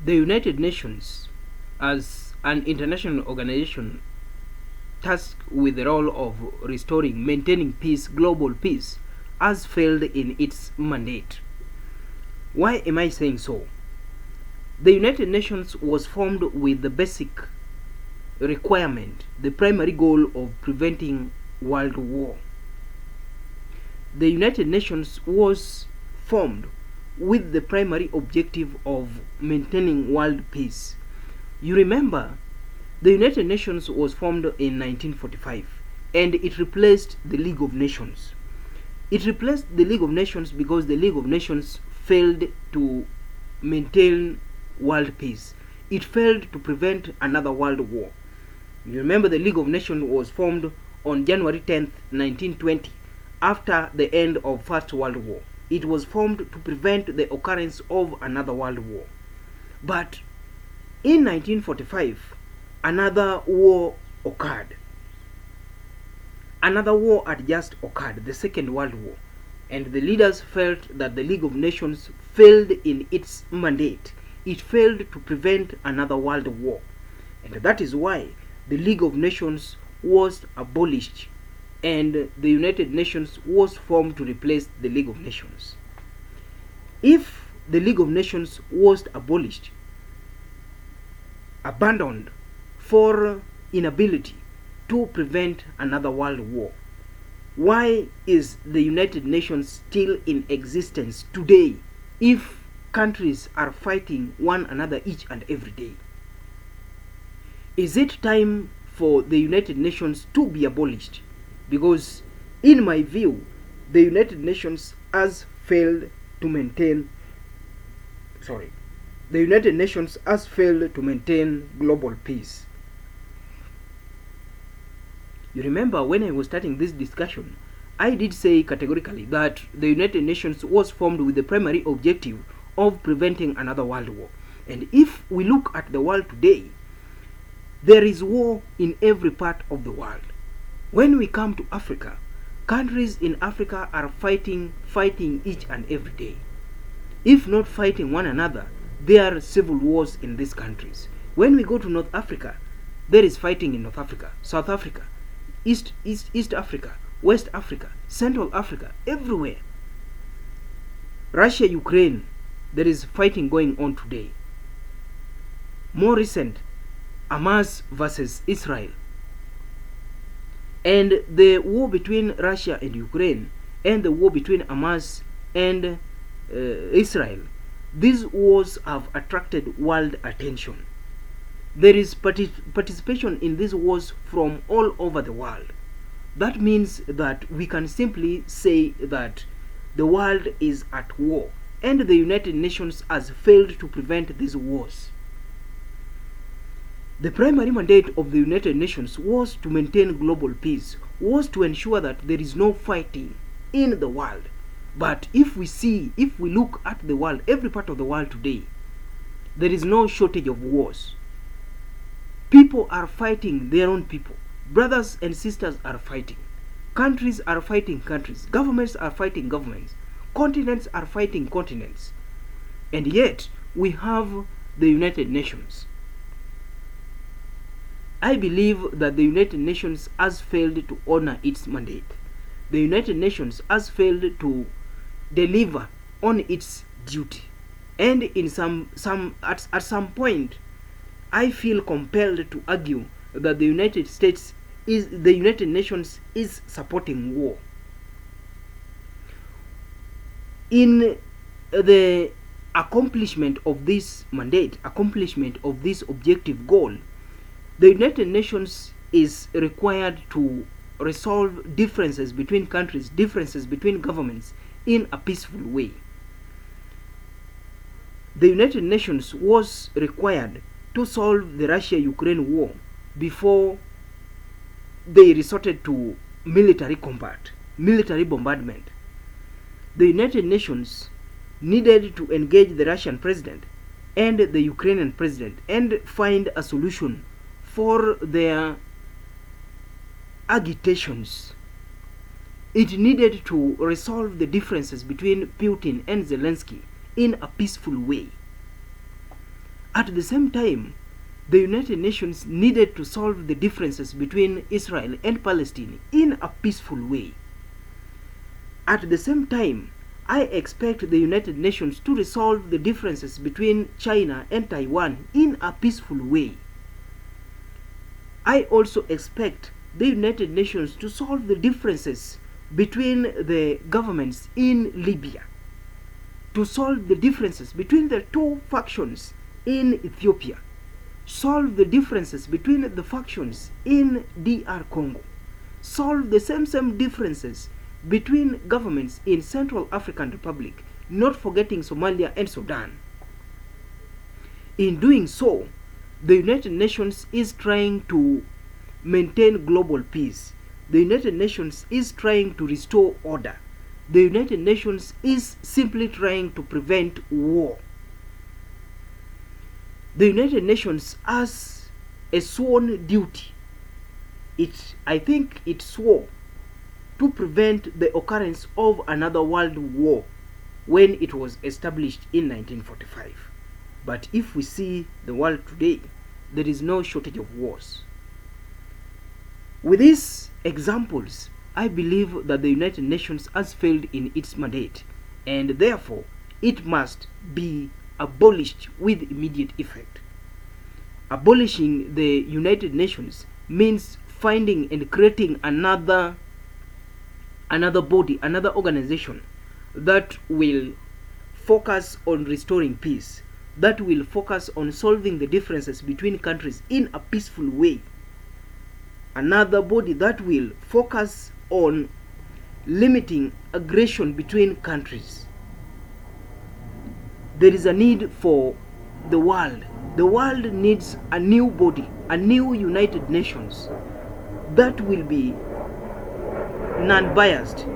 The United Nations, as an international organization tasked with the role of restoring, maintaining peace, global peace, has failed in its mandate. Why am I saying so? The United Nations was formed with the basic requirement, the primary goal of preventing world war. The United Nations was formed with the primary objective of maintaining world peace. You remember, the United Nations was formed in 1945 and it replaced the League of Nations. It replaced the League of Nations because the League of Nations failed to maintain world peace. It failed to prevent another world war. You remember the League of Nations was formed on January 10th, 1920, after the end of First World War. It was formed to prevent the occurrence of another world war. But in 1945, another war occurred. Another war had just occurred, the Second World War, and the leaders felt that the League of Nations failed in its mandate. It failed to prevent another world war, and that is why the League of Nations was abolished and the United Nations was formed to replace the League of Nations. If the League of Nations was abolished, abandoned for inability to prevent another world war, why is the United Nations still in existence today if countries are fighting one another each and every day? Is it time for the United Nations to be abolished? Because in my view, the United Nations has failed to maintain the United Nations has failed to maintain global peace. You remember when I was starting this discussion, I did say categorically that the United Nations was formed with the primary objective of preventing another world war. And if we look at the world today, there is war in every part of the world. When we come to Africa, countries in Africa are fighting each and every day. If not fighting one another, there are civil wars in these countries. When we go to North Africa, there is fighting in North Africa, South Africa, East Africa, West Africa, Central Africa, everywhere. Russia, Ukraine, there is fighting going on today. More recent, Hamas versus Israel. And the war between Russia and Ukraine and the war between Hamas and Israel, these wars have attracted world attention. There is participation in these wars from all over the world. That means that we can simply say that the world is at war and the United Nations has failed to prevent these wars. The primary mandate of the United Nations was to maintain global peace, was to ensure that there is no fighting in the world. But if we look at the world, every part of the world today, there is no shortage of wars. People are fighting their own people. Brothers and sisters are fighting. Countries are fighting countries. Governments are fighting governments. Continents are fighting continents. And yet, we have the United Nations. I believe that the United Nations has failed to honor its mandate. The United Nations has failed to deliver on its duty. And in at some point, I feel compelled to argue that the United Nations is supporting war. In the accomplishment of this mandate, accomplishment of this objective goal, the United Nations is required to resolve differences between countries, differences between governments in a peaceful way. The United Nations was required to solve the Russia-Ukraine war before they resorted to military combat, military bombardment. The United Nations needed to engage the Russian president and the Ukrainian president and find a solution for their agitations. It needed to resolve the differences between Putin and Zelensky in a peaceful way. At the same time, the United Nations needed to solve the differences between Israel and Palestine in a peaceful way. At the same time, I expect the United Nations to resolve the differences between China and Taiwan in a peaceful way. I also expect the United Nations to solve the differences between the governments in Libya, to solve the differences between the two factions in Ethiopia, solve the differences between the factions in DR Congo, solve the same differences between governments in Central African Republic, not forgetting Somalia and Sudan. In doing so, the United Nations is trying to maintain global peace. The United Nations is trying to restore order. The United Nations is simply trying to prevent war. The United Nations has a sworn duty. I think it swore to prevent the occurrence of another world war when it was established in 1945. But if we see the world today, there is no shortage of wars. With these examples, I believe that the United Nations has failed in its mandate, and therefore it must be abolished with immediate effect. Abolishing the United Nations means finding and creating another body, another organization that will focus on restoring peace, that will focus on solving the differences between countries in a peaceful way, another body that will focus on limiting aggression between countries. There is a need for the world. The world needs a new body, a new United Nations that will be non-biased,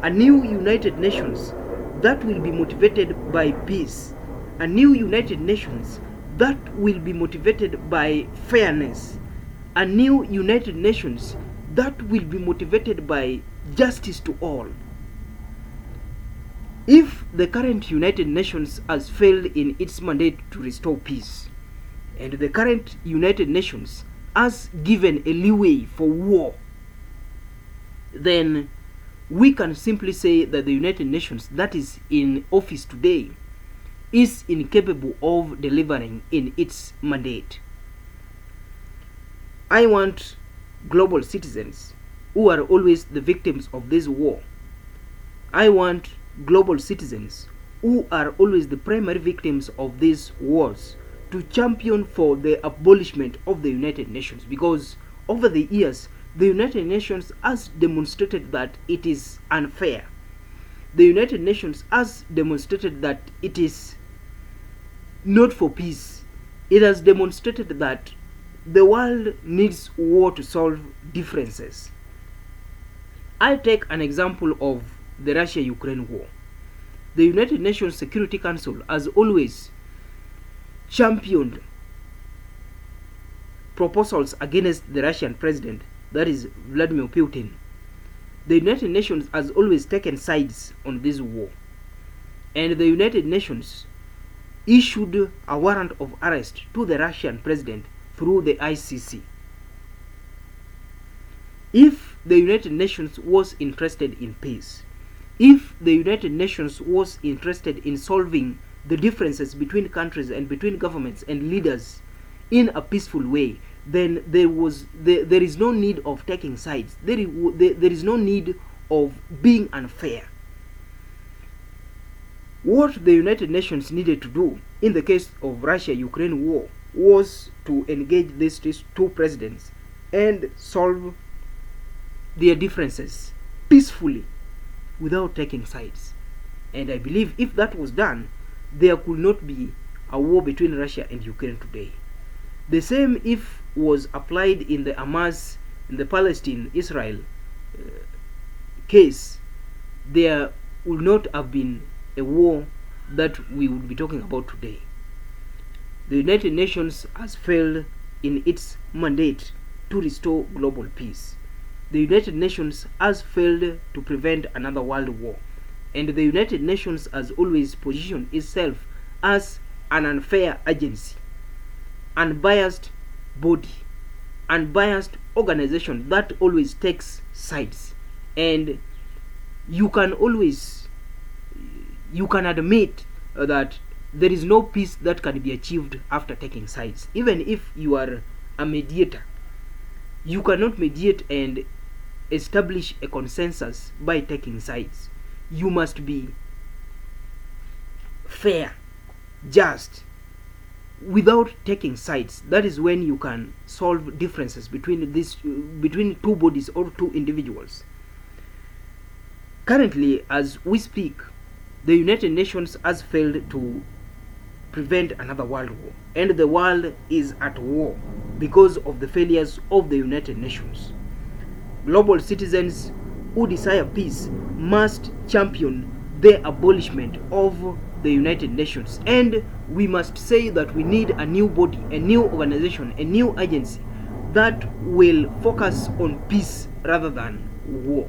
a new United Nations that will be motivated by peace, a new United Nations that will be motivated by fairness, a new United Nations that will be motivated by justice to all. If the current United Nations has failed in its mandate to restore peace, and the current United Nations has given a leeway for war, then we can simply say that the United Nations that is in office today is incapable of delivering in its mandate. I want global citizens who are always the victims of this war. I want global citizens who are always the primary victims of these wars to champion for the abolishment of the United Nations, because over the years the United Nations has demonstrated that it is unfair. The United Nations has demonstrated that it is not for peace. It has demonstrated that the world needs war to solve differences. I take an example of the Russia-Ukraine war. The United Nations Security Council has always championed proposals against the Russian president, that is Vladimir Putin. The United Nations has always taken sides on this war, and the United Nations issued a warrant of arrest to the Russian president through the ICC. If the United Nations was interested in peace, if the United Nations was interested in solving the differences between countries and between governments and leaders in a peaceful way, then there is no need of taking sides. There is no need of being unfair. What the United Nations needed to do in the case of Russia-Ukraine war was to engage these two presidents and solve their differences peacefully without taking sides. And I believe if that was done, there could not be a war between Russia and Ukraine today. The same if was applied in the Hamas, in the Palestine-Israel case, there would not have been a war that we would be talking about today. The United Nations has failed in its mandate to restore global peace. The United Nations has failed to prevent another world war, and the United Nations has always positioned itself as an unfair agency. unbiased body, unbiased organization that always takes sides. And you can admit that there is no peace that can be achieved after taking sides. Even if you are a mediator, you cannot mediate and establish a consensus by taking sides. You must be fair, just, without taking sides. That is when you can solve differences between two bodies or two individuals. Currently, as we speak, the United Nations has failed to prevent another world war, and the world is at war because of the failures of the United Nations. Global citizens who desire peace must champion the abolishment of the United Nations, and we must say that we need a new body, a new organization, a new agency that will focus on peace rather than war.